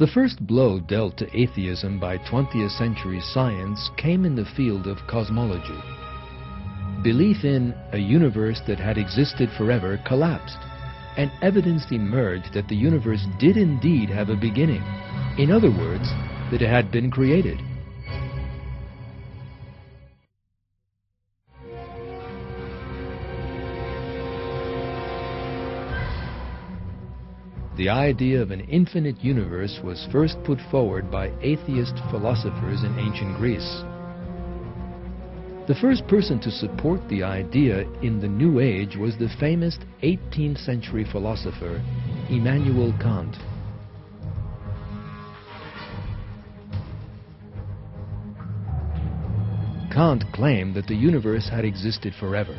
The first blow dealt to atheism by 20th century science came in the field of cosmology. Belief in a universe that had existed forever collapsed, and evidence emerged that the universe did indeed have a beginning. In other words, that it had been created. The idea of an infinite universe was first put forward by atheist philosophers in ancient Greece. The first person to support the idea in the New Age was the famous 18th century philosopher Immanuel Kant. Kant claimed that the universe had existed forever,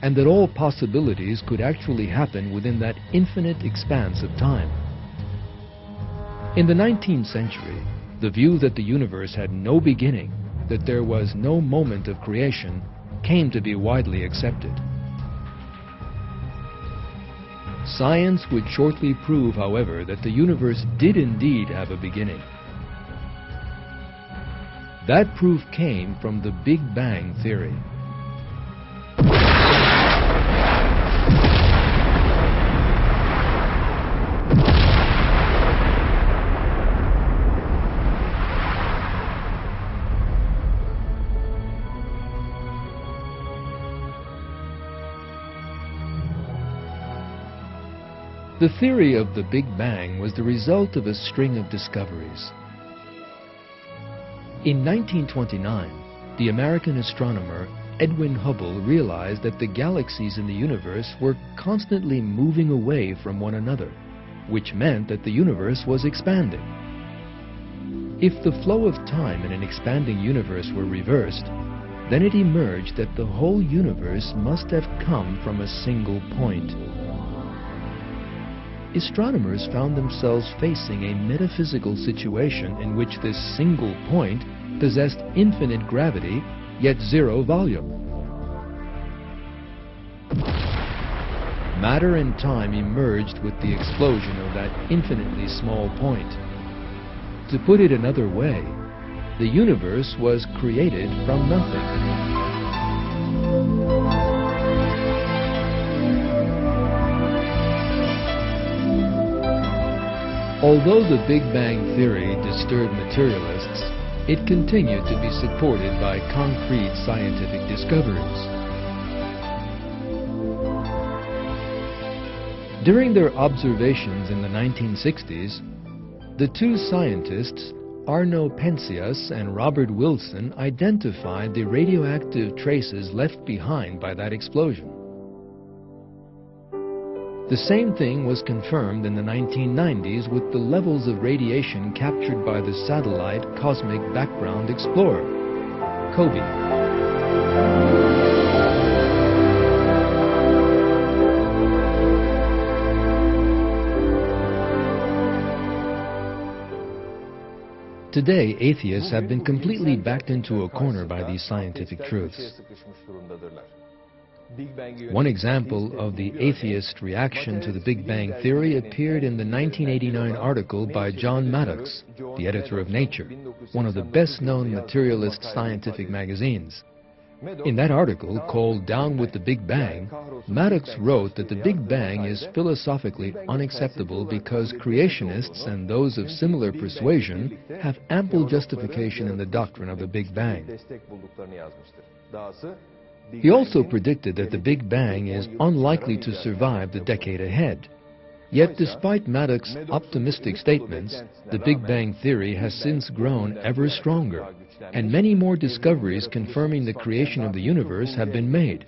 and that all possibilities could actually happen within that infinite expanse of time. In the 19th century, the view that the universe had no beginning, that there was no moment of creation, came to be widely accepted. Science would shortly prove, however, that the universe did indeed have a beginning. That proof came from the Big Bang theory. The theory of the Big Bang was the result of a string of discoveries. In 1929, the American astronomer Edwin Hubble realized that the galaxies in the universe were constantly moving away from one another, which meant that the universe was expanding. If the flow of time in an expanding universe were reversed, then it emerged that the whole universe must have come from a single point. Astronomers found themselves facing a metaphysical situation in which this single point possessed infinite gravity, yet zero volume. Matter and time emerged with the explosion of that infinitely small point. To put it another way, the universe was created from nothing. Although the Big Bang theory disturbed materialists, it continued to be supported by concrete scientific discoveries. During their observations in the 1960s, the two scientists, Arno Penzias and Robert Wilson, identified the radioactive traces left behind by that explosion. The same thing was confirmed in the 1990s with the levels of radiation captured by the satellite Cosmic Background Explorer, COBE. Today, atheists have been completely backed into a corner by these scientific truths. One example of the atheist reaction to the Big Bang theory appeared in the 1989 article by John Maddox, the editor of Nature, one of the best-known materialist scientific magazines. In that article, called Down with the Big Bang, Maddox wrote that the Big Bang is philosophically unacceptable because creationists and those of similar persuasion have ample justification in the doctrine of the Big Bang. He also predicted that the Big Bang is unlikely to survive the decade ahead. Yet despite Maddox's optimistic statements, the Big Bang theory has since grown ever stronger, and many more discoveries confirming the creation of the universe have been made.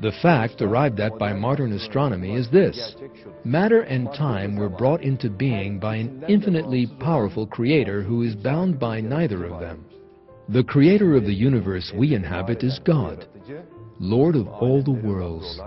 The fact arrived at by modern astronomy is this: matter and time were brought into being by an infinitely powerful creator who is bound by neither of them. The creator of the universe we inhabit is God, Lord of all the worlds.